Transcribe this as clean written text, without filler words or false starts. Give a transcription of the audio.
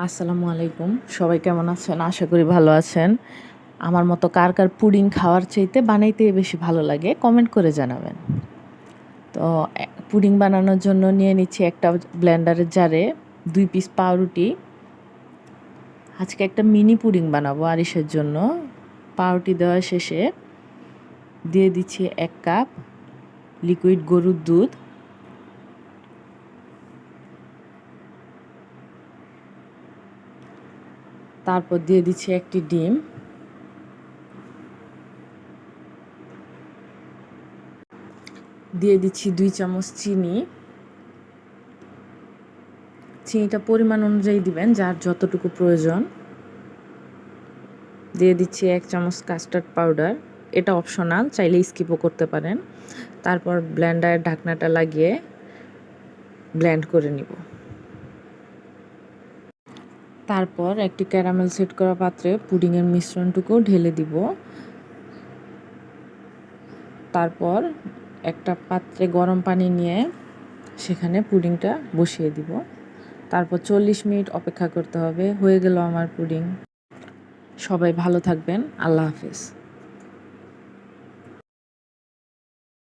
আসসালামু আলাইকুম। সবাই কেমন আছেন? আশা করি ভালো আছেন। আমার মতো কার কার পুডিং খাওয়ার চাইতে বানাইতে বেশি ভালো লাগে কমেন্ট করে জানাবেন। তো পুডিং বানানোর জন্য নিয়ে নিচ্ছি একটা ব্লেন্ডারের জারে 2 পিস পাউরুটি। আজকে একটা মিনি পুডিং বানাবো আরিশের জন্য। পাউরুটি দেওয়া শেষে দিয়ে দিচ্ছি 1 কাপ লিকুইড গরুর দুধ। তারপর দিয়ে দিচ্ছি একটি ডিম। দিয়ে দিচ্ছি 2 চামচ চিনি। চিনিটা পরিমাণ অনুযায়ী দিবেন, যার যতটুকু প্রয়োজন। দিয়ে দিচ্ছি 1 চামচ কাস্টার্ড পাউডার। এটা অপশনাল, চাইলে স্কিপও করতে পারেন। তারপর ব্লেন্ডারের ঢাকনাটা লাগিয়ে ব্লেন্ড করে নিব। তারপর একটি ক্যারামেল সেট করা পাত্রে পুডিংয়ের মিশ্রণটুকু ঢেলে দিব। তারপর একটা পাত্রে গরম পানি নিয়ে সেখানে পুডিংটা বসিয়ে দিব। তারপর 40 মিনিট অপেক্ষা করতে হবে। হয়ে গেল আমার পুডিং। সবাই ভালো থাকবেন। আল্লাহ হাফেজ।